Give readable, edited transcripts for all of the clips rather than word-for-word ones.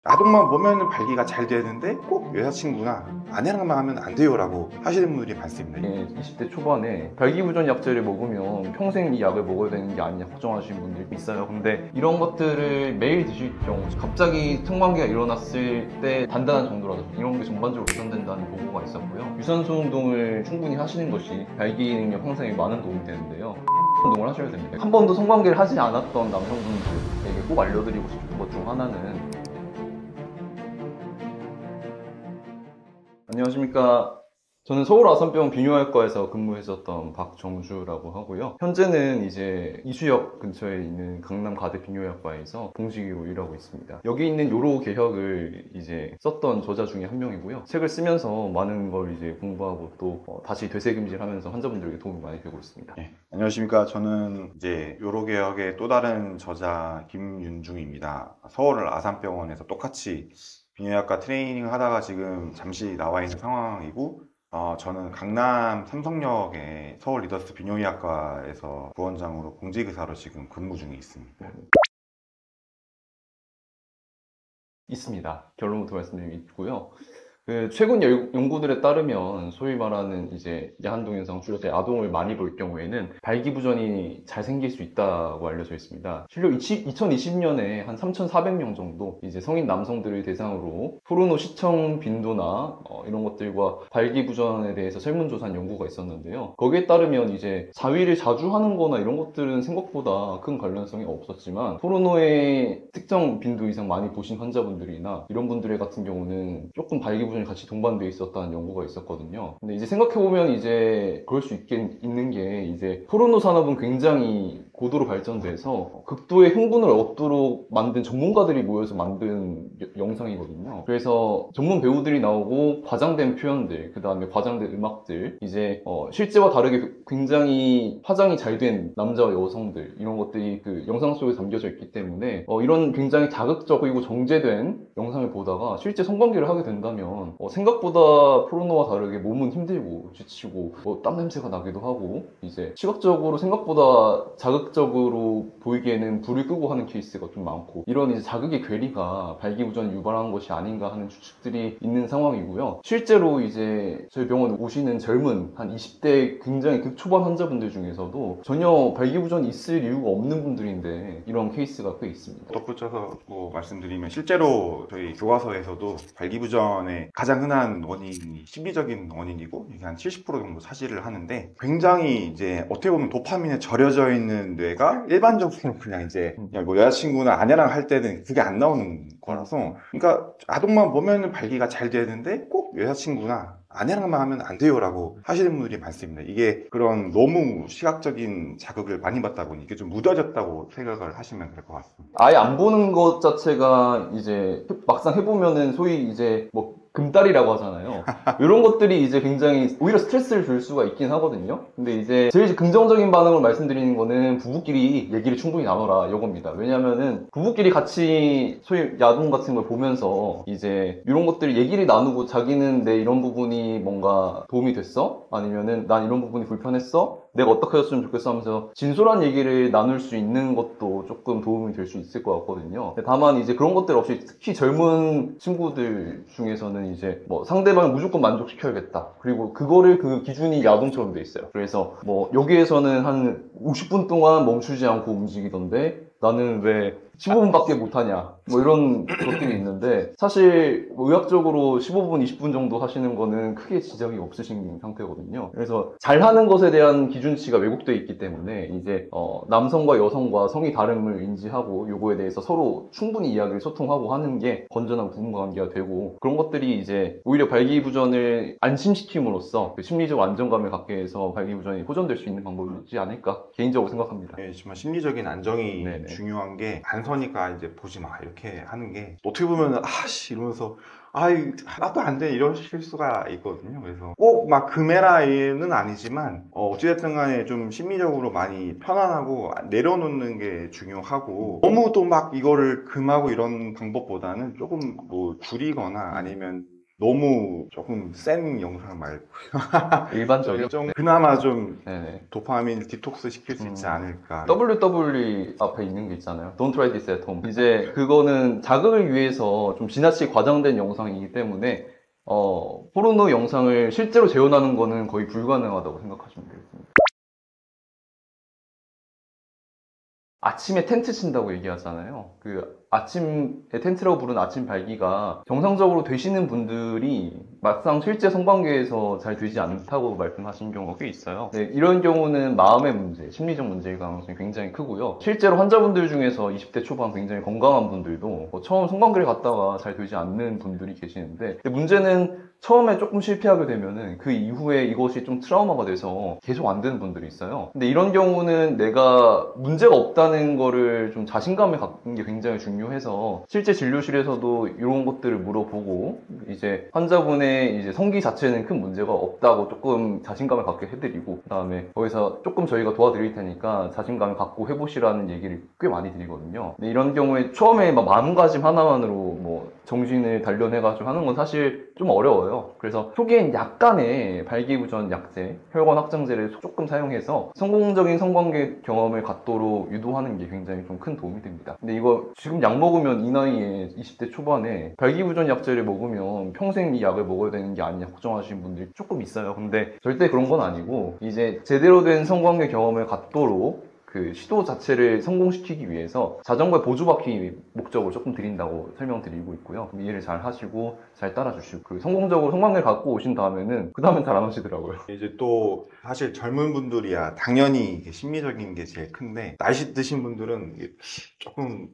아동만 보면 발기가 잘 되는데 꼭 여자친구나 아내랑만 하면 안 돼요 라고 하시는 분들이 많습니다. 20대 초반에 발기부전 약제를 먹으면 평생 이 약을 먹어야 되는 게 아니냐 걱정하시는 분들이 있어요. 근데 이런 것들을 매일 드실 경우 갑자기 성관계가 일어났을 때 단단한 정도라든지 이런 게 전반적으로 개선된다는 보고가 있었고요. 유산소 운동을 충분히 하시는 것이 발기 능력 향상에 많은 도움이 되는데요. 운동을 하셔야 됩니다. 한 번도 성관계를 하지 않았던 남성분들에게 꼭 알려드리고 싶은 것 중 하나는 안녕하십니까. 저는 서울 아산병원 비뇨기과에서 근무했었던 박정주라고 하고요. 현재는 이제 이수역 근처에 있는 강남 가대 비뇨기과에서 동식이로 일하고 있습니다. 여기 있는 요로 개혁을 이제 썼던 저자 중에 한 명이고요. 책을 쓰면서 많은 걸 이제 공부하고 또 다시 되새김질하면서 환자분들에게 도움이 많이 되고 있습니다. 네, 안녕하십니까. 저는 이제 요로개혁의 또 다른 저자 김윤중입니다. 서울 아산병원에서 똑같이 비뇨기과 트레이닝 하다가 지금 잠시 나와 있는 상황이고, 저는 강남 삼성역의 서울 리더스 비뇨기학과에서 부원장으로 공직의사로 지금 근무 중에 있습니다. 있습니다. 결론부터 말씀드리면 있고요. 최근 연구들에 따르면 소위 말하는 이제 야한 동영상 줄여서 아동을 많이 볼 경우에는 발기부전이 잘 생길 수 있다고 알려져 있습니다. 실로 2020년에 한 3,400명 정도 이제 성인 남성들을 대상으로 포르노 시청 빈도나 이런 것들과 발기부전에 대해서 설문조사한 연구가 있었는데요. 거기에 따르면 이제 자위를 자주 하는 거나 이런 것들은 생각보다 큰 관련성이 없었지만 포르노의 특정 빈도 이상 많이 보신 환자분들이나 이런 분들 같은 경우는 조금 발기부전이 같이 동반되어 있었다는 연구가 있었거든요. 근데 이제 생각해보면 이제 그럴 수 있는 게 이제 포르노 산업은 굉장히 고도로 발전돼서 극도의 흥분을 얻도록 만든 전문가들이 모여서 만든 영상이거든요. 그래서 전문 배우들이 나오고 과장된 표현들, 그 다음에 과장된 음악들, 이제 실제와 다르게 굉장히 화장이 잘 된 남자와 여성들 이런 것들이 그 영상 속에 담겨져 있기 때문에 이런 굉장히 자극적이고 정제된 영상을 보다가 실제 성관계를 하게 된다면 생각보다 포르노와 다르게 몸은 힘들고 지치고 땀 냄새가 나기도 하고 이제 시각적으로 생각보다 자극적으로 보이기에는 불을 끄고 하는 케이스가 좀 많고 이런 이제 자극의 괴리가 발기부전을 유발하는 것이 아닌가 하는 추측들이 있는 상황이고요. 실제로 이제 저희 병원에 오시는 젊은 한 20대 굉장히 극초반 환자분들 중에서도 전혀 발기부전이 있을 이유가 없는 분들인데 이런 케이스가 꽤 있습니다. 덧붙여서 말씀드리면 실제로 저희 교과서에서도 발기부전의 가장 흔한 원인이 심리적인 원인이고 이게 한 70% 정도 차지를 하는데 굉장히 이제 어떻게 보면 도파민에 절여져 있는 뇌가 일반적으로 그냥 이제 뭐 여자친구나 아내랑 할 때는 그게 안 나오는 거라서 그러니까 아동만 보면 발기가 잘 되는데 꼭 여자친구나 아내랑만 하면 안 돼요 라고 하시는 분들이 많습니다. 이게 그런 너무 시각적인 자극을 많이 받다 보니 이게 좀 묻어졌다고 생각을 하시면 될 것 같습니다. 아예 안 보는 것 자체가 이제 막상 해보면은 소위 이제 뭐 금딸이라고 하잖아요. 이런 것들이 이제 굉장히 오히려 스트레스를 줄 수가 있긴 하거든요. 근데 이제 제일 긍정적인 반응을 말씀드리는 거는 부부끼리 얘기를 충분히 나눠라 이겁니다. 왜냐면은 부부끼리 같이 소위 야동 같은 걸 보면서 이제 이런 것들 얘기를 나누고 자기는 내 이런 부분이 뭔가 도움이 됐어? 아니면은 난 이런 부분이 불편했어? 내가 어떻게 했으면 좋겠어 하면서 진솔한 얘기를 나눌 수 있는 것도 조금 도움이 될 수 있을 것 같거든요. 다만 이제 그런 것들 없이 특히 젊은 친구들 중에서는 이제 뭐 상대방을 무조건 만족시켜야겠다. 그리고 그거를 그 기준이 야동처럼 돼 있어요. 그래서 뭐 여기에서는 한 50분 동안 멈추지 않고 움직이던데 나는 왜 15분밖에 못하냐 뭐 이런 것들이 있는데 사실 의학적으로 15분, 20분 정도 하시는 거는 크게 지장이 없으신 상태거든요. 그래서 잘하는 것에 대한 기준치가 왜곡되어 있기 때문에 이제 남성과 여성과 성이 다름을 인지하고 요거에 대해서 서로 충분히 이야기를 소통하고 하는 게 건전한 부부관계가 되고 그런 것들이 이제 오히려 발기부전을 안심시킴으로써 그 심리적 안정감을 갖게 해서 발기부전이 호전될 수 있는 방법이지 않을까 개인적으로 생각합니다. 네, 정말 심리적인 안정이 네네. 중요한 게 단서니까 이제 보지 마 이렇게 하는 게 어떻게 보면 아씨 이러면서 아이 나도 안 돼 이러실 수가 있거든요. 그래서 꼭 막 금해라는 아니지만 어찌됐든 간에 좀 심리적으로 많이 편안하고 내려놓는 게 중요하고 너무 또 막 이거를 금하고 이런 방법보다는 조금 뭐 줄이거나 아니면 너무 조금 센 영상 말고 일반적인. 좀 그나마 좀 네네. 도파민 디톡스 시킬 수 있지 않을까. WWE 앞에 있는 게 있잖아요. Don't try this at home. 이제 그거는 자극을 위해서 좀 지나치게 과장된 영상이기 때문에 포르노 영상을 실제로 재현하는 거는 거의 불가능하다고 생각하시면 되겠습니다. 아침에 텐트 친다고 얘기하잖아요. 그 아침에 텐트라고 부르는 아침 발기가 정상적으로 되시는 분들이 막상 실제 성관계에서 잘 되지 않다고 말씀하신 경우가 꽤 있어요. 네, 이런 경우는 마음의 문제, 심리적 문제일 가능성이 굉장히 크고요. 실제로 환자분들 중에서 20대 초반 굉장히 건강한 분들도 처음 성관계를 갔다가 잘 되지 않는 분들이 계시는데, 근데 문제는 처음에 조금 실패하게 되면은 그 이후에 이것이 좀 트라우마가 돼서 계속 안 되는 분들이 있어요. 근데 이런 경우는 내가 문제가 없다는 거를 좀 자신감을 갖는 게 굉장히 중요해서 실제 진료실에서도 이런 것들을 물어보고 이제 환자분의 이제 성기 자체는 큰 문제가 없다고 조금 자신감을 갖게 해드리고, 그 다음에 거기서 조금 저희가 도와드릴 테니까 자신감을 갖고 해보시라는 얘기를 꽤 많이 드리거든요. 근데 이런 경우에 처음에 막 마음가짐 하나만으로 뭐 정신을 단련해가지고 하는 건 사실 좀 어려워요. 그래서 초기엔 약간의 발기부전 약제, 혈관 확장제를 조금 사용해서 성공적인 성관계 경험을 갖도록 유도하는 게 굉장히 좀 큰 도움이 됩니다. 근데 이거 지금 약 먹으면 이 나이에 20대 초반에 발기부전 약제를 먹으면 평생 이 약을 먹어야 되는 게 아니냐 걱정하시는 분들이 조금 있어요. 근데 절대 그런 건 아니고 이제 제대로 된 성관계 경험을 갖도록 그 시도 자체를 성공시키기 위해서 자전거의 보조바퀴 목적으로 조금 드린다고 설명드리고 있고요. 이해를 잘 하시고 잘 따라주시고, 그 성공적으로 성관계를 갖고 오신 다음에는 그 다음엔 잘 안 하시더라고요. 이제 또 사실 젊은 분들이야 당연히 이게 심리적인 게 제일 큰데, 나이 드신 분들은 이게 조금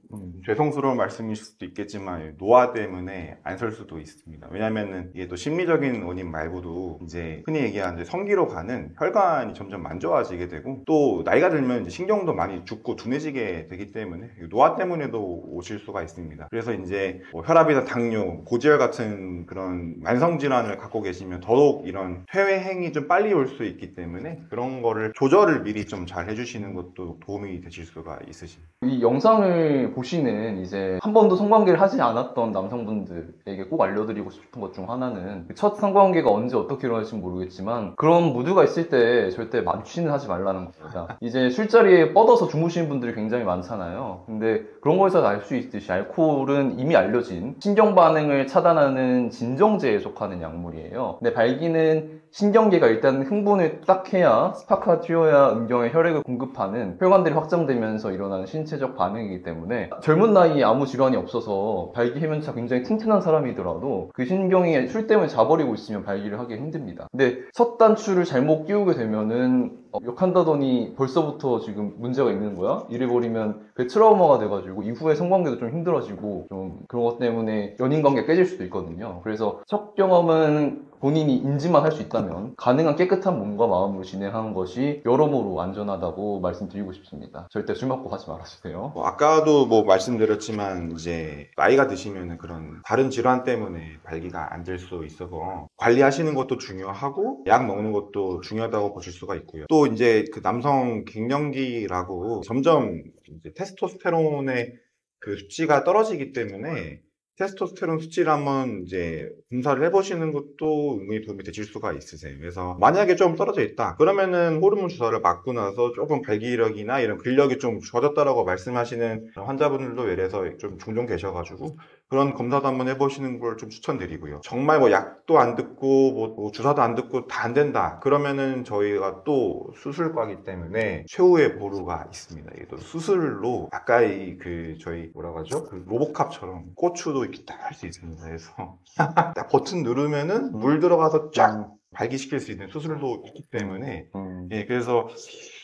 죄송스러운 말씀일 수도 있겠지만 노화 때문에 안 설 수도 있습니다. 왜냐면은 이게 또 심리적인 원인 말고도 이제 흔히 얘기하는 이제 성기로 가는 혈관이 점점 안 좋아지게 되고, 또 나이가 들면 이제 신경도 많이 죽고 둔해지게 되기 때문에 노화 때문에도 오실 수가 있습니다. 그래서 이제 뭐 혈압이나 당뇨, 고지혈 같은 그런 만성 질환을 갖고 계시면 더더욱 이런 퇴행이 좀 빨리 올 수 있기 때문에 그런 거를 조절을 미리 좀 잘 해주시는 것도 도움이 되실 수가 있으십니다. 이 영상을 보시는 이제 한 번도 성관계를 하지 않았던 남성분들에게 꼭 알려드리고 싶은 것 중 하나는, 첫 성관계가 언제 어떻게 일어날지 모르겠지만 그런 무드가 있을 때 절대 만취는 하지 말라는 겁니다. 이제 술자리에 뻗어서 주무시는 분들이 굉장히 많잖아요. 근데 그런 거에서 알 수 있듯이 알코올은 이미 알려진 신경 반응을 차단하는 진정제에 속하는 약물이에요. 근데 발기는 신경계가 일단 흥분을 딱 해야 스파크가 튀어야 음경에 혈액을 공급하는 혈관들이 확장되면서 일어나는 신체적 반응이기 때문에 젊은 나이에 아무 질환이 없어서 발기 해면차 굉장히 튼튼한 사람이더라도 그 신경이 술 때문에 자버리고 있으면 발기를 하기 힘듭니다. 근데 첫 단추를 잘못 끼우게 되면은 욕한다더니 벌써부터 지금 문제가 있는 거야? 이래버리면 그 트라우마가 돼가지고 이후에 성관계도 좀 힘들어지고 좀 그런 것 때문에 연인관계 깨질 수도 있거든요. 그래서 첫 경험은 본인이 인지만 할 수 있다면 가능한 깨끗한 몸과 마음으로 진행하는 것이 여러모로 안전하다고 말씀드리고 싶습니다. 절대 술 먹고 하지 말아주세요. 아까도 뭐 말씀드렸지만 이제 나이가 드시면 그런 다른 질환 때문에 발기가 안 될 수 있어서 관리하시는 것도 중요하고 약 먹는 것도 중요하다고 보실 수가 있고요. 또 이제 그 남성 갱년기라고 점점 이제 테스토스테론의 그 수치가 떨어지기 때문에 테스토스테론 수치를 한번 이제 검사를 해보시는 것도 은근히 도움이 되실 수가 있으세요. 그래서 만약에 좀 떨어져 있다 그러면은 호르몬 주사를 맞고 나서 조금 발기력이나 이런 근력이 좀 좋아졌다라고 말씀하시는 환자분들도 외래에서 좀 종종 계셔가지고 그런 검사도 한번 해보시는 걸 좀 추천드리고요. 정말 뭐 약도 안 듣고 뭐 주사도 안 듣고 다 안 된다 그러면은 저희가 또 수술과이기 때문에 최후의 보루가 있습니다. 이게 또 수술로 가까이 그 저희 뭐라고 하죠? 그 로보캅처럼 고추도 이렇게 딱 할 수 있습니다. 그래서 딱 버튼 누르면은 물 들어가서 쫙 발기시킬 수 있는 수술도 있기 때문에 예, 그래서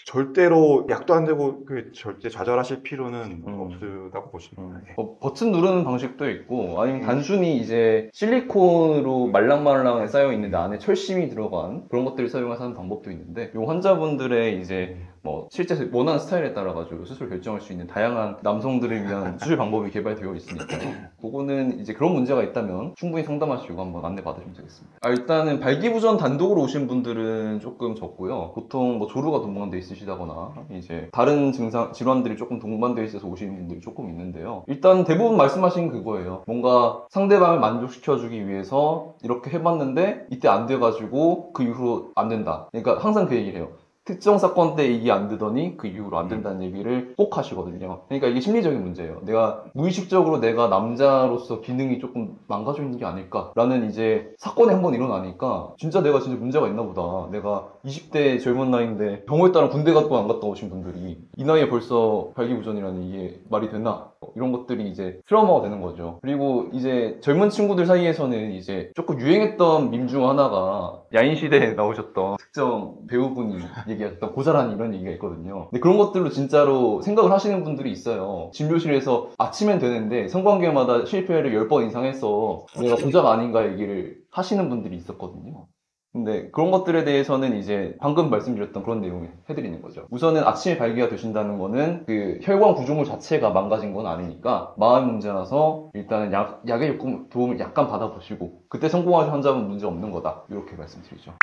절대로 약도 안 되고 그 절대 좌절하실 필요는 없다고 보시면 돼요. 버튼 누르는 방식도 있고 아니면 단순히 이제 실리콘으로 말랑말랑하게 쌓여 있는데 안에 철심이 들어간 그런 것들을 사용해서 하는 방법도 있는데, 이 환자분들의 이제 뭐 실제 원하는 스타일에 따라 가지고 수술 결정할 수 있는 다양한 남성들을 위한 수술 방법이 개발되어 있으니까 그거는 이제 그런 문제가 있다면 충분히 상담하시고 한번 안내 받으시면 되겠습니다. 일단은 발기부전 단독으로 오신 분들은 조금 적고요. 보통 뭐 조루가 동반돼 있으시다거나 이제 다른 증상 질환들이 조금 동반돼 있어서 오시는 분들이 조금 있는데요. 일단 대부분 말씀하신 그거예요. 뭔가 상대방을 만족시켜주기 위해서 이렇게 해봤는데 이때 안 돼가지고 그 이후로 안 된다. 그러니까 항상 그 얘기를 해요. 특정 사건 때 이게 안 되더니 그 이후로 안 된다는 얘기를 꼭 하시거든요. 그러니까 이게 심리적인 문제예요. 내가 무의식적으로 내가 남자로서 기능이 조금 망가져 있는 게 아닐까라는 이제 사건이 한번 일어나니까 진짜 내가 진짜 문제가 있나 보다. 내가 20대 젊은 나이인데 경우에 따라 군대 갔다 안 갔다 오신 분들이 이 나이에 벌써 발기부전이라는 이게 말이 되나? 이런 것들이 이제 트라우마가 되는 거죠. 그리고 이제 젊은 친구들 사이에서는 이제 조금 유행했던 밈 중 하나가 야인시대에 나오셨던 특정 배우분이 얘기했던 고자란 이런 얘기가 있거든요. 근데 그런 것들로 진짜로 생각을 하시는 분들이 있어요. 진료실에서 아치면 되는데 성관계마다 실패를 10번 이상 해서 내가 고자가 아닌가 얘기를 하시는 분들이 있었거든요. 근데 그런 것들에 대해서는 이제 방금 말씀드렸던 그런 내용을 해드리는 거죠. 우선은 아침에 발기가 되신다는 거는 그 혈관 구조물 자체가 망가진 건 아니니까 마음 문제라서 일단은 약의 도움을 약간 받아보시고 그때 성공하신 환자분 문제 없는 거다. 이렇게 말씀드리죠.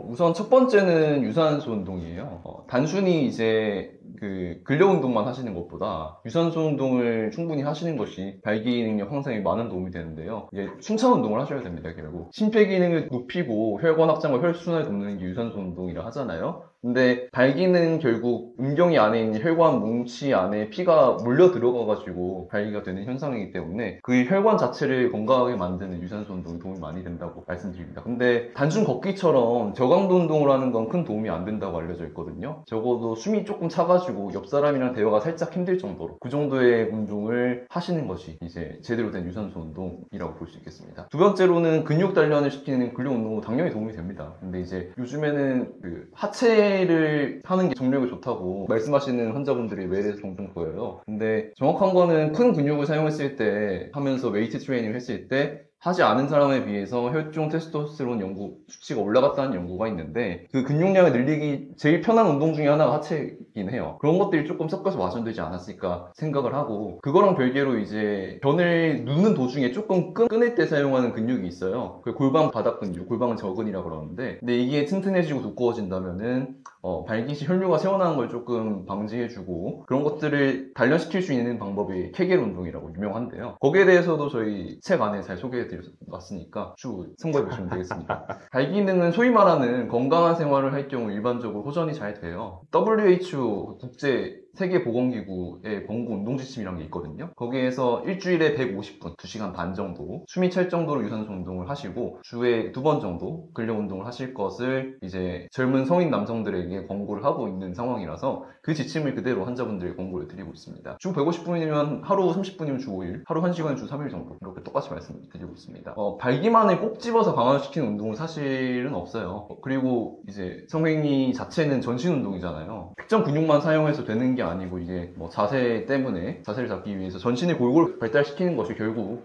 우선 첫 번째는 유산소 운동이에요. 단순히 이제 그 근력 운동만 하시는 것보다 유산소 운동을 충분히 하시는 것이 발기 능력 향상에 많은 도움이 되는데요. 이게 순차 운동을 하셔야 됩니다. 결국 심폐 기능을 높이고 혈관 확장과 혈순환을 돕는 게 유산소 운동이라 하잖아요. 근데 발기는 결국 음경이 안에 있는 혈관 뭉치 안에 피가 몰려 들어가가지고 발기가 되는 현상이기 때문에 그 혈관 자체를 건강하게 만드는 유산소 운동이 도움이 많이 된다고 말씀드립니다. 근데 단순 걷기처럼 저강도 운동을 하는 건 큰 도움이 안 된다고 알려져 있거든요. 적어도 숨이 조금 차가지고 옆 사람이랑 대화가 살짝 힘들 정도로 그 정도의 운동을 하시는 것이 이제 제대로 된 유산소 운동이라고 볼 수 있겠습니다. 두 번째로는 근육 단련을 시키는 근력 운동도 당연히 도움이 됩니다. 근데 이제 요즘에는 그 하체를 하는 게 정력에 좋다고 말씀하시는 환자분들이 매일에서 종종 보여요. 근데 정확한 거는 큰 근육을 사용했을 때 하면서 웨이트 트레이닝을 했을 때 하지 않은 사람에 비해서 혈중 테스토스테론 연구 수치가 올라갔다는 연구가 있는데 그 근육량을 늘리기 제일 편한 운동 중에 하나가 하체이긴 해요. 그런 것들이 조금 섞여서 와전되지 않았을까 생각을 하고 그거랑 별개로 이제 변을 누는 도중에 조금 끊을 때 사용하는 근육이 있어요. 그 골반 바닥 근육, 골반은 저근이라고 그러는데 근데 이게 튼튼해지고 두꺼워진다면은 발기 시 혈류가 새어나오는 걸 조금 방지해주고 그런 것들을 단련시킬 수 있는 방법이 케겔 운동이라고 유명한데요. 거기에 대해서도 저희 책 안에 잘 소개해드렸으니까 쭉 참고해보시면 되겠습니다. 발기능은 소위 말하는 건강한 생활을 할 경우 일반적으로 호전이 잘 돼요. WHO 국제 세계보건기구의 권고 운동 지침이라는 게 있거든요. 거기에서 일주일에 150분, 2시간 반 정도 숨이 찰 정도로 유산소 운동을 하시고 주에 2번 정도 근력 운동을 하실 것을 이제 젊은 성인 남성들에게 권고를 하고 있는 상황이라서 그 지침을 그대로 환자분들에게 권고를 드리고 있습니다. 주 150분이면 하루 30분이면 주 5일, 하루 1시간이면 주 3일 정도 이렇게 똑같이 말씀드리고 있습니다. 발기만을 꼭 집어서 강화시키는 운동은 사실은 없어요. 그리고 이제 성행위 자체는 전신 운동이잖아요. 특정 근육만 사용해서 되는 게 아니고 이게 뭐 자세 때문에 자세를 잡기 위해서 전신을 골고루 발달시키는 것이 결국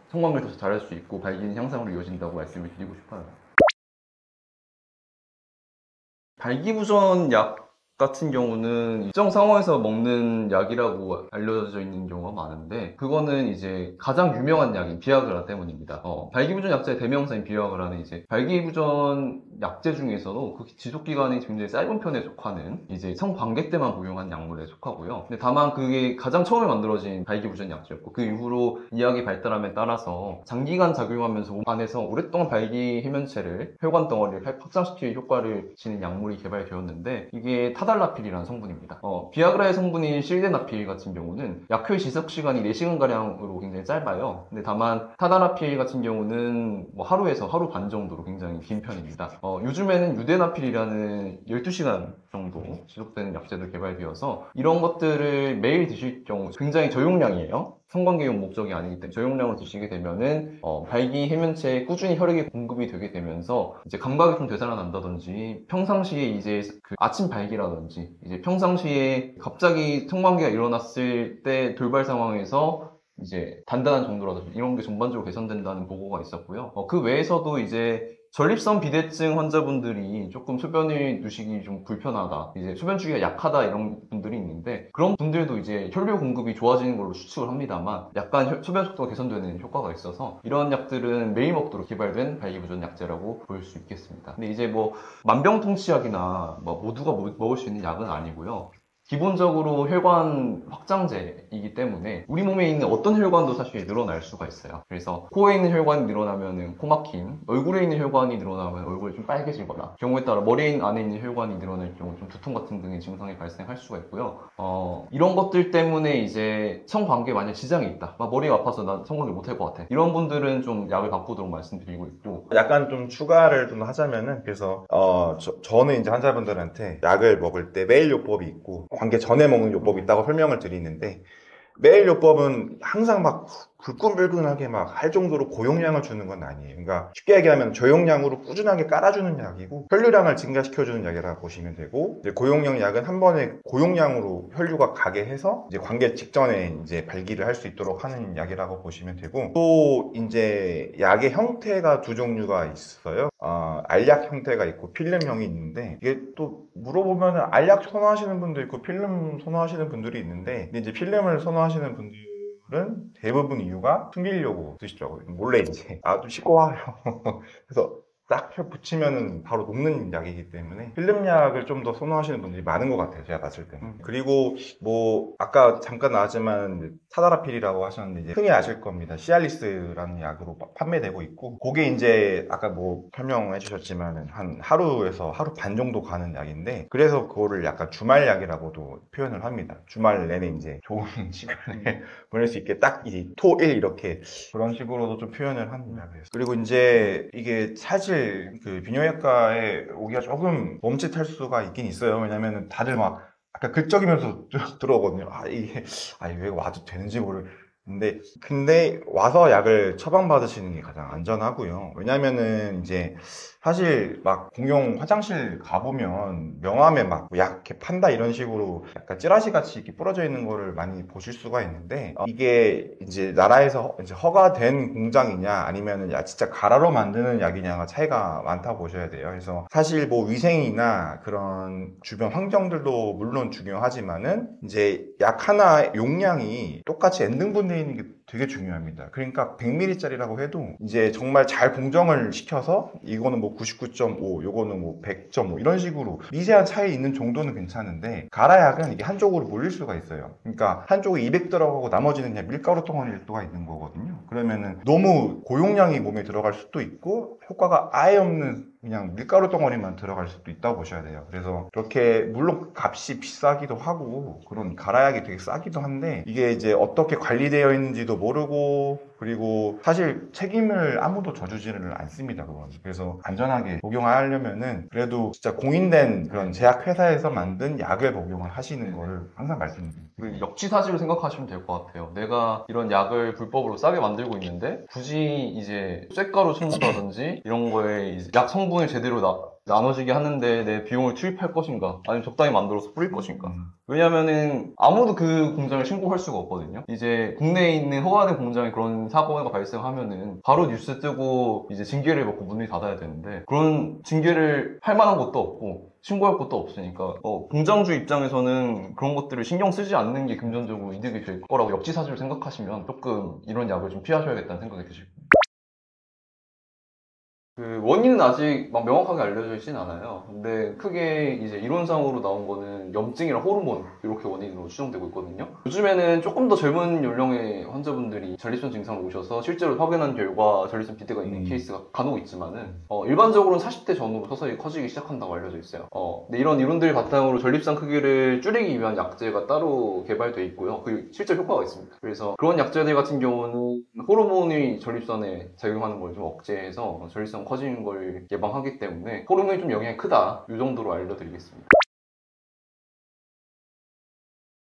성관계를 더 잘할 수 있고 발기능 향상으로 이어진다고 말씀을 드리고 싶어요. 발기부전 약 같은 경우는 일정 상황에서 먹는 약이라고 알려져 있는 경우가 많은데 그거는 이제 가장 유명한 약인 비아그라 때문입니다. 발기부전 약제의 대명사인 비아그라는 이제 발기부전 약제 중에서도 그 지속기간이 굉장히 짧은 편에 속하는 이제 성관계 때만 복용한 약물에 속하고요. 근데 다만 그게 가장 처음에 만들어진 발기부전 약제였고 그 이후로 의학이 발달함에 따라서 장기간 작용하면서 몸 안에서 오랫동안 발기 해면체를 혈관 덩어리를 확장시킬 효과를 지닌 약물이 개발되었는데 이게 타달라필이라는 성분입니다. 비아그라의 성분인 실데나필 같은 경우는 약효 지속 시간이 4시간가량으로 굉장히 짧아요. 근데 다만 타달라필 같은 경우는 뭐 하루에서 하루 반 정도로 굉장히 긴 편입니다. 요즘에는 유데나필이라는 12시간 정도 지속되는 약제도 개발되어서 이런 것들을 매일 드실 경우 굉장히 저용량이에요. 성관계용 목적이 아니기 때문에 저용량을 드시게 되면은 발기 해면체에 꾸준히 혈액이 공급이 되게 되면서 이제 감각이 좀 되살아난다든지 평상시에 이제 그 아침 발기라든지 이제 평상시에 갑자기 성관계가 일어났을 때 돌발 상황에서 이제 단단한 정도라든지 이런 게 전반적으로 개선된다는 보고가 있었고요. 그 외에서도 이제 전립선 비대증 환자분들이 조금 소변을 누시기 좀 불편하다, 이제 소변 주기가 약하다 이런 분들이 있는데 그런 분들도 이제 혈류 공급이 좋아지는 걸로 추측을 합니다만 약간 소변 속도가 개선되는 효과가 있어서 이런 약들은 매일 먹도록 개발된 발기부전 약제라고 볼 수 있겠습니다. 근데 이제 뭐 만병통치약이나 뭐 모두가 먹을 수 있는 약은 아니고요. 기본적으로 혈관 확장제이기 때문에 우리 몸에 있는 어떤 혈관도 사실 늘어날 수가 있어요. 그래서 코에 있는 혈관이 늘어나면 코 막힘, 얼굴에 있는 혈관이 늘어나면 얼굴이 좀 빨개지거나, 경우에 따라 머리 안에 있는 혈관이 늘어날 경우 좀 두통 같은 등의 증상이 발생할 수가 있고요. 이런 것들 때문에 이제 성관계에 만약 지장이 있다, 막 머리가 아파서 나 성관계 못할 것 같아, 이런 분들은 좀 약을 바꾸도록 말씀드리고 있고. 약간 좀 추가를 좀 하자면은, 그래서 저는 이제 환자분들한테 약을 먹을 때 매일 요법이 있고 관계 전에 먹는 요법이 있다고 설명을 드리는데, 매일 요법은 항상 막 불끈불끈하게 막 할 정도로 고용량을 주는 건 아니에요. 그러니까 쉽게 얘기하면 저용량으로 꾸준하게 깔아주는 약이고 혈류량을 증가시켜주는 약이라고 보시면 되고, 이제 고용량 약은 한 번에 고용량으로 혈류가 가게 해서 이제 관계 직전에 이제 발기를 할 수 있도록 하는 약이라고 보시면 되고, 또 이제 약의 형태가 두 종류가 있어요. 알약 형태가 있고 필름형이 있는데, 이게 또 물어보면은 알약 선호하시는 분도 있고 필름 선호하시는 분들이 있는데, 근데 이제 필름을 선호하시는 분들은 대부분 이유가 숨기려고 드시죠. 몰래 이제 좀 씻고 와요. 그래서 딱 붙이면은 바로 녹는 약이기 때문에 필름 약을 좀 더 선호하시는 분들이 많은 것 같아요, 제가 봤을 때는. 그리고 뭐 아까 잠깐 나왔지만 타다라필이라고 하셨는데, 이제 흔히 아실 겁니다. 시알리스라는 약으로 판매되고 있고, 그게 이제 아까 뭐 설명해 주셨지만 한 하루에서 하루 반 정도 가는 약인데, 그래서 그거를 약간 주말 약이라고도 표현을 합니다. 주말 내내 이제 좋은 시간을 보낼 수 있게 딱 이 토 일 이렇게 그런 식으로도 좀 표현을 합니다. 그리고 이제 이게 사실 그 비뇨기과에 오기가 조금 멈칫할 수가 있긴 있어요. 왜냐면은 다들 막 아까 긁적이면서 들어오거든요. 이게 왜 와도 되는지 근데 와서 약을 처방받으시는 게 가장 안전하고요. 왜냐면은 이제 사실 막 공용 화장실 가보면 명함에 막 약 이렇게 판다 이런 식으로 약간 찌라시 같이 이렇게 부러져 있는 거를 많이 보실 수가 있는데, 이게 이제 나라에서 이제 허가된 공장이냐 아니면은 진짜 가라로 만드는 약이냐가 차이가 많다고 보셔야 돼요. 그래서 사실 뭐 위생이나 그런 주변 환경들도 물론 중요하지만은 이제 약 하나 용량이 똑같이 N등분되어 있는 게 되게 중요합니다. 그러니까 100ml짜리라고 해도 이제 정말 잘 공정을 시켜서 이거는 뭐 99.5, 요거는 뭐 100.5 이런 식으로 미세한 차이 있는 정도는 괜찮은데, 가라약은 이게 한쪽으로 몰릴 수가 있어요. 그러니까 한쪽에 200 들어가고 나머지는 그냥 밀가루 덩어리일 수가 있는 거거든요. 그러면은 너무 고용량이 몸에 들어갈 수도 있고 효과가 아예 없는 그냥 밀가루 덩어리만 들어갈 수도 있다고 보셔야 돼요. 그래서 그렇게 물론 값이 비싸기도 하고 그런 가라약이 되게 싸기도 한데, 이게 이제 어떻게 관리되어 있는지도 모르고, 그리고 사실 책임을 아무도 져주지를 않습니다, 그건. 그래서 안전하게 복용하려면은 그래도 진짜 공인된 그런 제약회사에서 만든 약을 복용을 하시는 거를 항상 말씀드립니다. 역지사지로 생각하시면 될 것 같아요. 내가 이런 약을 불법으로 싸게 만들고 있는데 굳이 이제 쇳가루 첨부라든지 이런 거에 이제 약 성분을 제대로 나눠지게 하는데 내 비용을 투입할 것인가, 아니면 적당히 만들어서 뿌릴 것인가. 왜냐면은 아무도 그 공장을 신고할 수가 없거든요. 이제 국내에 있는 허가된 공장에 그런 사고가 발생하면은 바로 뉴스 뜨고 이제 징계를 받고 문을 닫아야 되는데, 그런 징계를 할 만한 것도 없고 신고할 것도 없으니까 공장주 입장에서는 그런 것들을 신경 쓰지 않는 게 금전적으로 이득이 될 거라고 역지사지로 생각하시면 조금 이런 약을 좀 피하셔야겠다는 생각이 드실 거예요. 그 원인은 아직 막 명확하게 알려져 있진 않아요. 근데 크게 이제 이론상으로 나온 거는 염증이랑 호르몬 이렇게 원인으로 추정되고 있거든요. 요즘에는 조금 더 젊은 연령의 환자분들이 전립선 증상을 오셔서 실제로 확인한 결과 전립선 비대가 있는 케이스가 간혹 있지만은 일반적으로는 40대 전후로 서서히 커지기 시작한다고 알려져 있어요. 근데 이런 이론들 바탕으로 전립선 크기를 줄이기 위한 약제가 따로 개발돼 있고요. 그 실제 효과가 있습니다. 그래서 그런 약제들 같은 경우는 호르몬이 전립선에 작용하는 걸 좀 억제해서 전립선 커지는 걸 예방하기 때문에 호르몬이 좀 영향이 크다, 이 정도로 알려드리겠습니다.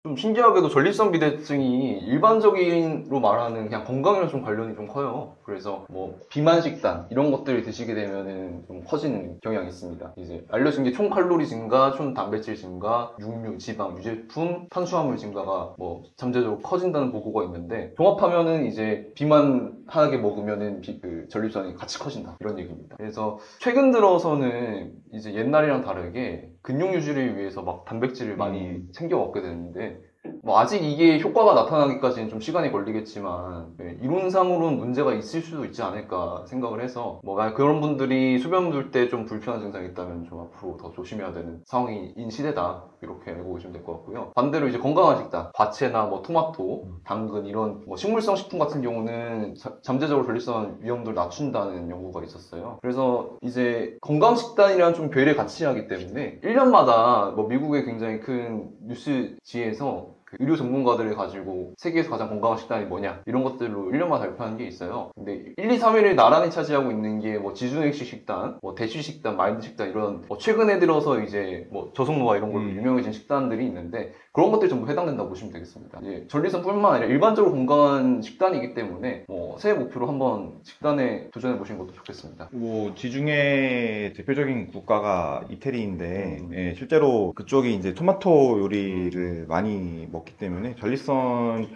좀 신기하게도 전립선 비대증이 일반적인로 말하는 그냥 건강이랑 좀 관련이 좀 커요. 그래서 뭐 비만 식단 이런 것들을 드시게 되면은 좀 커지는 경향이 있습니다. 이제 알려진 게 총 칼로리 증가, 총 단백질 증가, 육류, 지방, 유제품, 탄수화물 증가가 뭐 잠재적으로 커진다는 보고가 있는데 종합하면은 이제 비만하게 먹으면은 그 전립선이 같이 커진다 이런 얘기입니다. 그래서 최근 들어서는 이제 옛날이랑 다르게 근육 유지를 위해서 막 단백질을 많이 챙겨 먹게 되는데 뭐 아직 이게 효과가 나타나기까지는 좀 시간이 걸리겠지만 이론상으로는 문제가 있을 수도 있지 않을까 생각을 해서 뭐 만약 그런 분들이 소변 둘 때 좀 불편한 증상이 있다면 좀 앞으로 더 조심해야 되는 상황인 시대다 이렇게 알고 계시면 될 것 같고요. 반대로 이제 건강한 식단, 과채나 뭐 토마토, 당근 이런 뭐 식물성 식품 같은 경우는 잠재적으로 전립선 위험도를 낮춘다는 연구가 있었어요. 그래서 이제 건강 식단이랑 좀 괴를 같이 하기 때문에 1년마다 뭐 미국의 굉장히 큰 뉴스지에서 그 의료 전문가들을 가지고 세계에서 가장 건강한 식단이 뭐냐 이런 것들로 1년마다 발표하는 게 있어요. 근데 1, 2, 3위를 나란히 차지하고 있는 게 뭐 지중해식 식단, 뭐 대쉬 식단, 마인드 식단 이런 뭐 최근에 들어서 이제 뭐 저속노화 이런 걸로 유명해진 식단들이 있는데 그런 것들이 전부 해당된다고 보시면 되겠습니다. 이제 전립선뿐만 아니라 일반적으로 건강한 식단이기 때문에 뭐 새해 목표로 한번 식단에 도전해 보시는 것도 좋겠습니다. 뭐 지중해 대표적인 국가가 이태리인데 예, 실제로 그쪽이 이제 토마토 요리를 많이 먹기 때문에 전립선이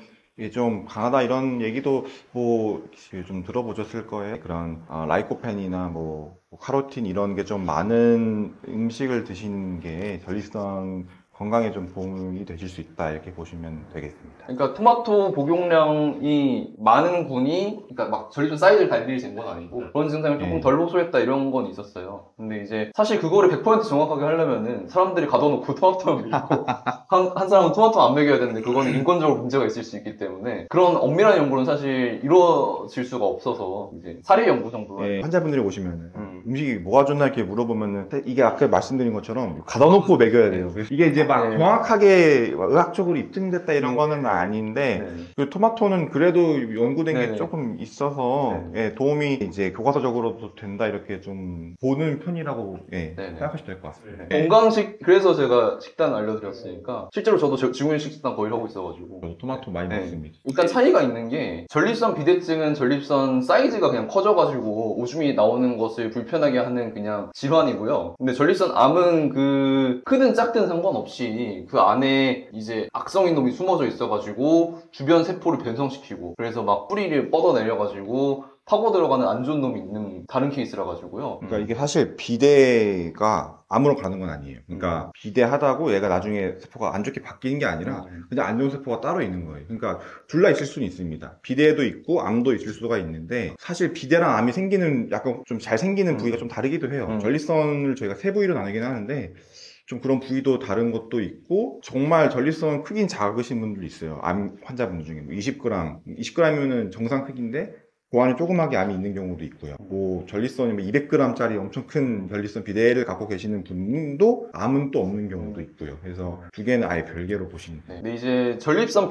좀 강하다 이런 얘기도 뭐 좀 들어보셨을 거예요. 그런 라이코펜이나 뭐 카로틴 이런 게 좀 많은 음식을 드시는 게 전립선 건강에 좀 도움이 되실 수 있다 이렇게 보시면 되겠습니다. 그러니까 토마토 복용량이 많은 분이 그러니까 막 전립선 사이즈를 달리는 건 아니고 그런 증상이 조금 덜 호소했다 이런 건 있었어요. 근데 이제 사실 그거를 100% 정확하게 하려면은 사람들이 가둬놓고 토마토만 먹고 한 사람은 토마토 안 먹여야 되는데 그거는 인권적으로 문제가 있을 수 있기 때문에 그런 엄밀한 연구는 사실 이루어질 수가 없어서 이제 사례 연구 정도. 환자분들이 오시면은 음식이 뭐가 좋나 이렇게 물어보면은 이게 아까 말씀드린 것처럼 가둬놓고 먹여야 돼요. 이게 이제 막 정확하게 의학적으로 입증됐다 이런 거는 아닌데 그 토마토는 그래도 연구된 게 조금 있어서 도움이 이제 교과서적으로도 된다 이렇게 좀 보는 편이라고 생각하시면 될 것 같습니다. 건강식 그래서 제가 식단 알려드렸으니까 실제로 저도 지구인식 식단 거의 하고 있어가지고 토마토 많이 먹습니다. 일단 차이가 있는 게 전립선 비대증은 전립선 사이즈가 그냥 커져가지고 오줌이 나오는 것을 불편하게 하는 그냥 질환이고요. 근데 전립선 암은 그 크든 작든 상관없이 그 안에 이제 악성인 놈이 숨어져 있어가지고 주변 세포를 변성시키고 그래서 막 뿌리를 뻗어내려가지고 파고 들어가는 안 좋은 놈이 있는 다른 케이스라 가지고요. 그러니까 이게 사실 비대가 암으로 가는 건 아니에요. 그러니까 비대하다고 얘가 나중에 세포가 안 좋게 바뀌는 게 아니라 그냥 안 좋은 세포가 따로 있는 거예요. 그러니까 둘 다 있을 수는 있습니다. 비대도 있고 암도 있을 수가 있는데 사실 비대랑 암이 생기는 약간 좀 잘 생기는 부위가 좀 다르기도 해요. 전립선을 저희가 세 부위로 나누긴 하는데 좀 그런 부위도 다른 것도 있고 정말 전립선 크긴 작으신 분들도 있어요. 암 환자분들 중에 20g이면은 정상 크기인데 그 안에 조그맣게 암이 있는 경우도 있고요. 뭐 전립선이 200g짜리 엄청 큰 전립선 비대를 갖고 계시는 분도 암은 또 없는 경우도 있고요. 그래서 두 개는 아예 별개로 보시면 돼요. 근데 이제 전립선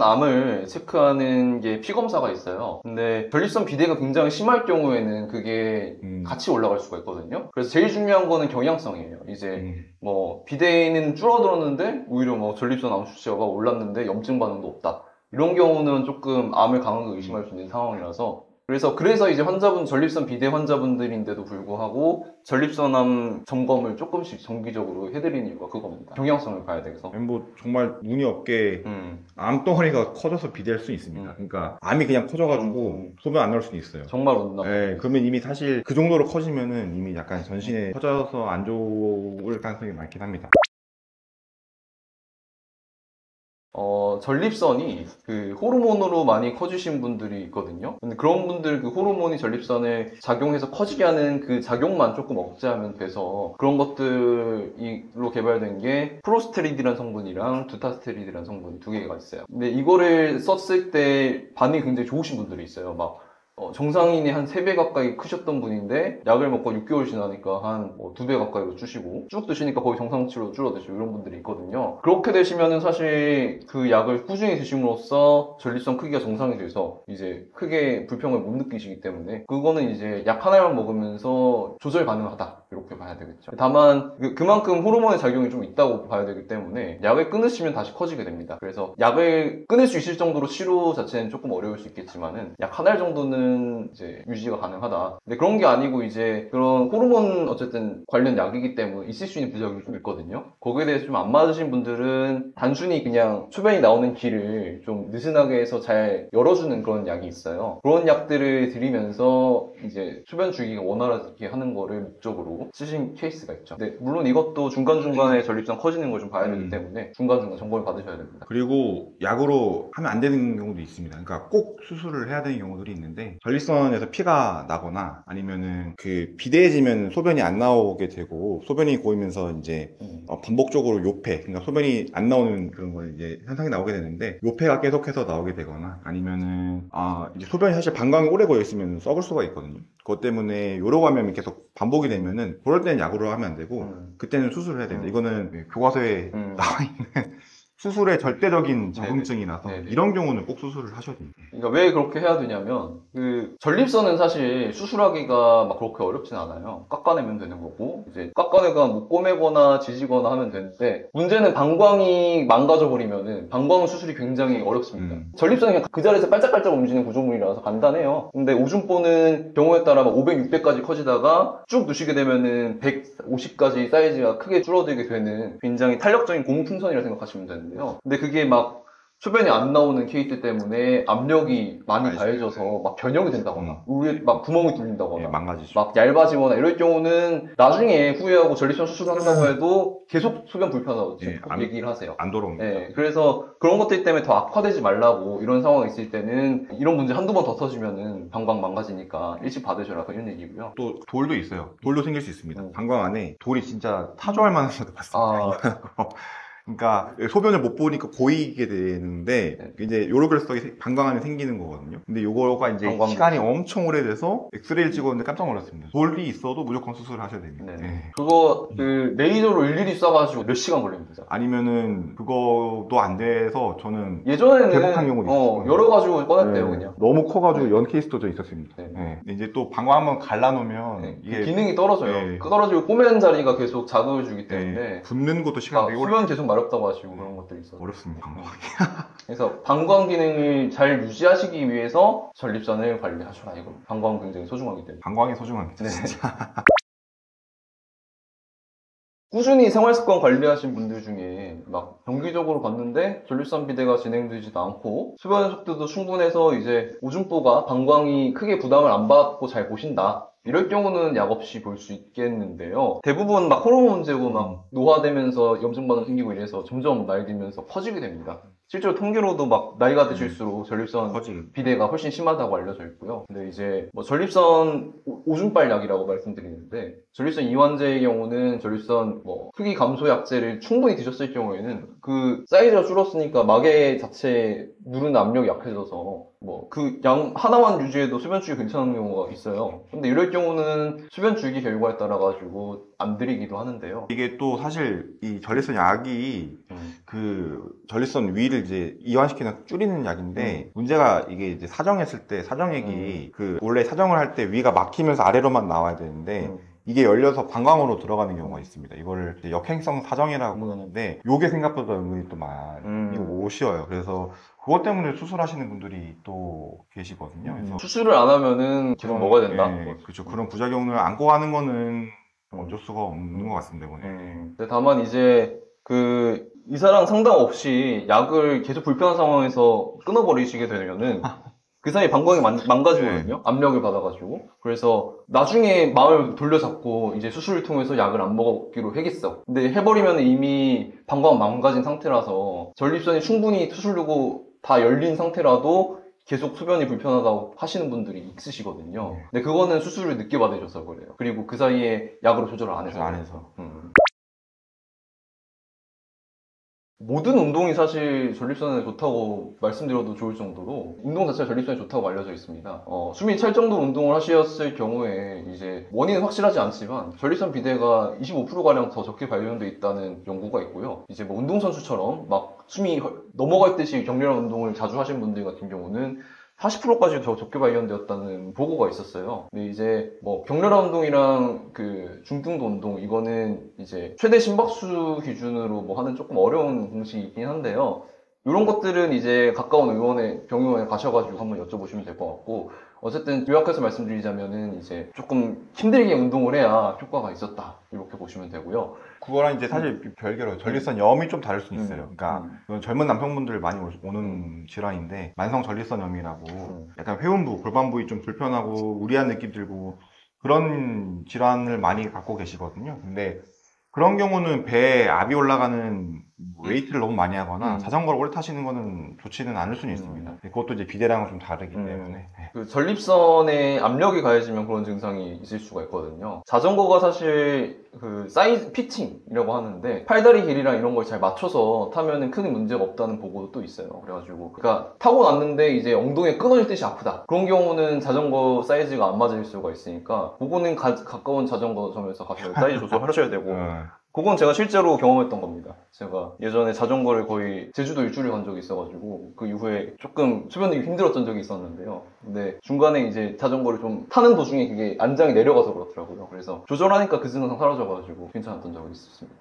암을 체크하는 게 피검사가 있어요. 근데 전립선 비대가 굉장히 심할 경우에는 그게 같이 올라갈 수가 있거든요. 그래서 제일 중요한 거는 경향성이에요. 이제 뭐 비대는 줄어들었는데 오히려 뭐 전립선 암 수치가 올랐는데 염증 반응도 없다. 이런 경우는 조금 암을 강하게 의심할 수 있는 상황이라서 그래서 이제 전립선 비대 환자분들인데도 불구하고 전립선암 점검을 조금씩 정기적으로 해드리는 이유가 그겁니다. 경향성을 봐야 돼서. 뭐 정말 운이 없게 암덩어리가 커져서 비대할 수 있습니다. 그러니까 암이 그냥 커져가지고 소변 안 나올 수도 있어요. 정말 운나. 그러면 이미 사실 그 정도로 커지면은 이미 약간 전신에 커져서 안 좋을 가능성이 많긴 합니다. 전립선이 그 호르몬으로 많이 커지신 분들이 있거든요. 근데 그런 분들 그 호르몬이 전립선에 작용해서 커지게 하는 그 작용만 조금 억제하면 돼서 그런 것들로 개발된 게 프로스테리드라는 성분이랑 두타스테리드라는 성분이 두 개가 있어요. 근데 이거를 썼을 때 반응이 굉장히 좋으신 분들이 있어요. 막 정상인이 한 3배 가까이 크셨던 분인데 약을 먹고 6개월 지나니까 한 2배 가까이로 쭈시고 쭉 드시니까 거의 정상치로 줄어드시고 이런 분들이 있거든요. 그렇게 되시면은 사실 그 약을 꾸준히 드심으로써 전립선 크기가 정상이 돼서 이제 크게 불평을 못 느끼시기 때문에 그거는 이제 약 하나만 먹으면서 조절 가능하다 이렇게 봐야 되겠죠. 다만 그만큼 호르몬의 작용이 좀 있다고 봐야 되기 때문에 약을 끊으시면 다시 커지게 됩니다. 그래서 약을 끊을 수 있을 정도로 치료 자체는 조금 어려울 수 있겠지만은 약 한 달 정도는 이제 유지가 가능하다. 근데 그런 게 아니고 이제 그런 호르몬 어쨌든 관련 약이기 때문에 있을 수 있는 부작용이 좀 있거든요. 거기에 대해서 좀 안 맞으신 분들은 단순히 그냥 소변이 나오는 길을 좀 느슨하게 해서 잘 열어주는 그런 약이 있어요. 그런 약들을 드리면서 이제 소변 주기가 원활하게 하는 거를 목적으로 쓰신 케이스가 있죠. 근데 물론 이것도 중간중간에 전립선 커지는 걸 좀 봐야 되기 때문에 중간중간 점검을 받으셔야 됩니다. 그리고 약으로 하면 안 되는 경우도 있습니다. 그러니까 꼭 수술을 해야 되는 경우들이 있는데 전립선에서 피가 나거나 아니면은 그 비대해지면 소변이 안 나오게 되고 소변이 고이면서 이제 반복적으로 요폐, 그러니까 소변이 안 나오는 그런 거 이제 현상이 나오게 되는데 요폐가 계속해서 나오게 되거나 아니면은 이제 소변이 사실 방광이 오래 고여 있으면 썩을 수가 있거든요. 그것 때문에 요로 감염이 계속 반복이 되면은 그럴 때는 약으로 하면 안 되고 그때는 수술을 해야 됩니다. 이거는 교과서에 나와 있는 수술의 절대적인 자궁증이라서 네네. 이런 경우는 꼭 수술을 하셔야 됩니다. 그러니까 왜 그렇게 해야 되냐면 전립선은 사실 수술하기가 막 그렇게 어렵진 않아요. 깎아내면 되는 거고 이제 깎아내가 뭐 꼬매거나 지지거나 하면 되는데 문제는 방광이 망가져 버리면은 방광 수술이 굉장히 어렵습니다. 전립선이 그냥 그 자리에서 깔짝깔짝 움직이는 구조물이라서 간단해요. 근데 오줌보는 경우에 따라 막 500, 600까지 커지다가 쭉 누시게 되면은 150까지 사이즈가 크게 줄어들게 되는 굉장히 탄력적인 고무풍선이라 생각하시면 되는데요. 근데 그게 막 소변이 안 나오는 케이스 때문에 압력이 많이 가해져서 막 변형이 된다거나 우에 막 구멍이 뚫린다거나 예, 망가지죠. 막 얇아지거나 이럴 경우는 나중에 후회하고 전립선 수술한다고 해도 계속 소변 불편하다고 꼭 얘기를 하세요. 안 돌아옵니다. 네, 그래서 그런 것들 때문에 더 악화되지 말라고 이런 상황이 있을 때는 이런 문제 한두 번 더 터지면은 방광 망가지니까 일찍 받으셔라 이런 얘기고요. 또 돌도 있어요. 돌도 생길 수 있습니다. 방광 안에 돌이 진짜 타조할 만한 것도 봤습니다. 그러니까 소변을 못 보니까 고이게 되는데 이제 요로결석이 방광 안에 생기는 거거든요. 근데 요거가 이제 시간이 엄청 오래돼서 엑스레이를 찍었는데 깜짝 놀랐습니다. 돌이 있어도 무조건 수술을 하셔야 됩니다. 네. 그거 레이저로 일일이 쏴가지고 몇 시간 걸립니다. 아니면은 그거도 안 돼서 저는 예전에는 대복한 경우도 있어요. 열어가지고 꺼냈대요. 그냥 너무 커가지고 연 케이스도 좀 있었습니다. 이제 또 방광 한번 갈라놓으면 이게 기능이 떨어져요. 떨어지고 꼬매는 자리가 계속 자극을 주기 때문에 붓는 것도 시간 되게 수면 계속 마렵다고 하시고 그런 것들이 있어요. 어렵습니다. 그래서 방광 기능을 잘 유지하시기 위해서 전립선을 관리하셔라 이거. 방광 굉장히 소중하기 때문에. 방광이 소중합니다. 진짜. 꾸준히 생활습관 관리하신 분들 중에 막 정기적으로 봤는데 전립선 비대가 진행되지도 않고 수변 속도도 충분해서 이제 오줌보가 방광이 크게 부담을 안 받고 잘 보신다. 이럴 경우는 약 없이 볼 수 있겠는데요. 대부분 막 호르몬 문제고 막 노화되면서 염증 반응 생기고 이래서 점점 나이 들면서 커지게 됩니다. 실제로 통계로도 막 나이가 드실수록 전립선 비대가 훨씬 심하다고 알려져 있고요. 근데 이제 뭐 전립선 오줌빨 약이라고 말씀드리는데 전립선 이완제의 경우는 전립선 뭐 크기 감소 약제를 충분히 드셨을 경우에는 그 사이즈가 줄었으니까 마개 자체 누르는 압력이 약해져서 뭐 그 양 하나만 유지해도 수변 주기 괜찮은 경우가 있어요. 근데 이럴 경우는 수변 주기 결과에 따라 가지고 안 드리기도 하는데요. 이게 또 사실 이 전립선 약이 그 전립선 위를 이제 이완시키는 줄이는 약인데 문제가 이게 이제 사정했을 때 사정액이 그 원래 사정을 할 때 위가 막히면서 아래로만 나와야 되는데 이게 열려서 방광으로 들어가는 경우가 있습니다. 이거를 이제 역행성 사정이라고 하는데 요게 생각보다 은근히 또 많이 오시어요. 그래서 그것 때문에 수술하시는 분들이 또 계시거든요. 그래서 수술을 안 하면은 계속 먹어야 된다. 그렇죠. 그런 부작용을 안고 가는 거는 어쩔 수가 없는 것 같습니다. 근데 다만 이제 그 의사랑 상담 없이 약을 계속 불편한 상황에서 끊어버리시게 되면은 그 사이에 방광이 망가지거든요. 압력을 받아가지고. 그래서 나중에 마음을 돌려잡고 이제 수술을 통해서 약을 안 먹기로 하겠어. 근데 해버리면 이미 방광 망가진 상태라서 전립선이 충분히 수술되고 다 열린 상태라도 계속 소변이 불편하다고 하시는 분들이 있으시거든요. 근데 그거는 수술을 늦게 받으셔서 그래요. 그리고 그 사이에 약으로 조절을 안 해서. 모든 운동이 사실 전립선에 좋다고 말씀드려도 좋을 정도로 운동 자체가 전립선에 좋다고 알려져 있습니다. 숨이 찰 정도로 운동을 하셨을 경우에 이제 원인은 확실하지 않지만 전립선 비대가 25%가량 더 적게 발견돼 있다는 연구가 있고요. 이제 뭐 운동선수처럼 막 숨이 넘어갈 듯이 격렬한 운동을 자주 하신 분들 같은 경우는 40%까지 더 적게 발견되었다는 보고가 있었어요. 근데 이제 뭐 격렬한 운동이랑 그 중등도 운동 이거는 이제 최대 심박수 기준으로 뭐 하는 조금 어려운 공식이긴 한데요. 이런 것들은 이제 가까운 병의원에 가셔가지고 한번 여쭤보시면 될 것 같고, 어쨌든 요약해서 말씀드리자면은 이제 조금 힘들게 운동을 해야 효과가 있었다 이렇게 보시면 되고요. 그거랑 이제 사실 별개로 전립선 염이 좀 다를 수 있어요. 그러니까 이건 젊은 남성분들 많이 오는 질환인데 만성 전립선염이라고 약간 회음부, 골반 부위 좀 불편하고 우리한 느낌 들고 그런 질환을 많이 갖고 계시거든요. 근데 그런 경우는 배에 압이 올라가는 웨이트를 너무 많이 하거나 자전거를 오래 타시는 거는 좋지는 않을 수는 있습니다. 그것도 이제 비대랑은 좀 다르기 때문에. 그 전립선에 압력이 가해지면 그런 증상이 있을 수가 있거든요. 자전거가 사실 그 사이즈 피팅이라고 하는데 팔다리 길이랑 이런 걸 잘 맞춰서 타면은 큰 문제가 없다는 보고도 또 있어요. 그래가지고 그러니까 타고 났는데 이제 엉덩이에 끊어질 듯이 아프다. 그런 경우는 자전거 사이즈가 안 맞을 수가 있으니까 그거는 가까운 자전거점에서 가서 사이즈 조절하셔야 되고 그건 제가 실제로 경험했던 겁니다. 제가 예전에 자전거를 거의 제주도 일주일 간 적이 있어가지고 그 이후에 조금 수변이 힘들었던 적이 있었는데요. 근데 중간에 이제 자전거를 좀 타는 도중에 그게 안장이 내려가서 그렇더라고요. 그래서 조절하니까 그 증상 사라져가지고 괜찮았던 적이 있었습니다.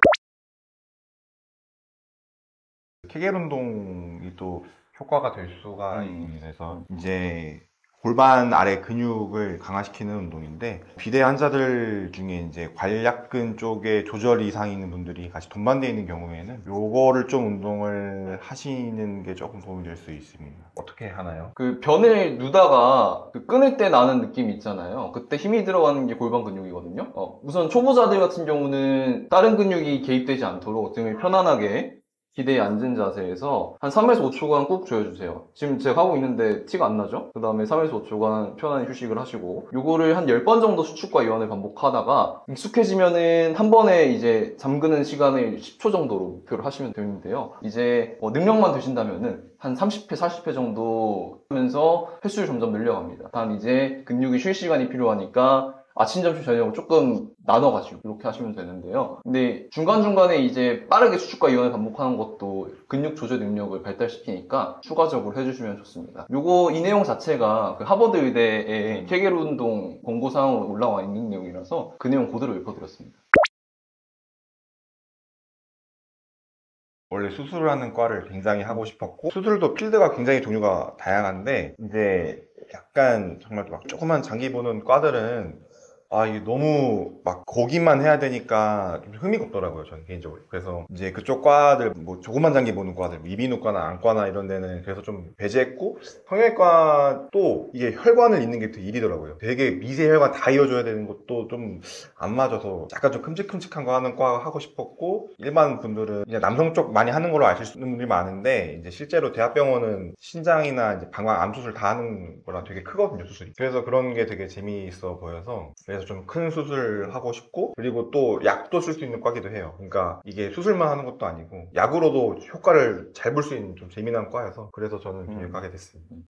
케겔 운동이 또 효과가 될 수가 있습니다. 그래서 이제 골반 아래 근육을 강화시키는 운동인데 비대 환자들 중에 이제 관략근 쪽에 조절 이상이 있는 분들이 같이 동반되어 있는 경우에는 요거를 좀 운동을 하시는 게 조금 도움이 될 수 있습니다. 어떻게 하나요? 그 변을 누다가 그 끊을 때 나는 느낌이 있잖아요. 그때 힘이 들어가는 게 골반 근육이거든요. 우선 초보자들 같은 경우는 다른 근육이 개입되지 않도록 등을 편안하게 기대에 앉은 자세에서 한 3에서 5초간 꾹 조여주세요. 지금 제가 하고 있는데 티가 안 나죠? 그 다음에 3에서 5초간 편안히 휴식을 하시고 요거를 한 10번 정도 수축과 이완을 반복하다가 익숙해지면은 한 번에 이제 잠그는 시간을 10초 정도로 목표를 하시면 되는데요. 이제 능력만 되신다면은 한 30회, 40회 정도 하면서 횟수를 점점 늘려갑니다. 단 이제 근육이 쉴 시간이 필요하니까 아침, 점심, 저녁을 조금 나눠가지고 이렇게 하시면 되는데요. 근데 중간중간에 이제 빠르게 수축과 이완을 반복하는 것도 근육 조절 능력을 발달시키니까 추가적으로 해주시면 좋습니다. 이 내용 자체가 그 하버드 의대의 케겔 운동 권고사항으로 올라와 있는 내용이라서 그 내용 그대로 읽어드렸습니다. 원래 수술을 하는 과를 굉장히 하고 싶었고 수술도 필드가 굉장히 종류가 다양한데 이제 약간 정말 막 조그만 장기 보는 과들은 이게 너무 막 거기만 해야 되니까 좀 흥미가 없더라고요, 저는 개인적으로. 그래서 이제 그쪽 과들, 뭐 조그만 장기 보는 과들, 이비인후과나 안과나 이런 데는 그래서 좀 배제했고, 성형외과도 이게 혈관을 잇는 게 되게 일이더라고요. 되게 미세 혈관 다 이어줘야 되는 것도 좀 안 맞아서 약간 좀 큼직큼직한 거 하는 과 하고 싶었고, 일반 분들은 그냥 남성 쪽 많이 하는 걸로 아실 수 있는 분들이 많은데, 이제 실제로 대학병원은 신장이나 이제 방광, 암 수술 다 하는 거라 되게 크거든요, 수술이. 그래서 그런 게 되게 재미있어 보여서, 그래서 좀 큰 수술을 하고 싶고, 그리고 또 약도 쓸 수 있는 과기도 해요. 그러니까 이게 수술만 하는 것도 아니고 약으로도 효과를 잘 볼 수 있는 좀 재미난 과여서 그래서 저는 여기 가게 됐습니다.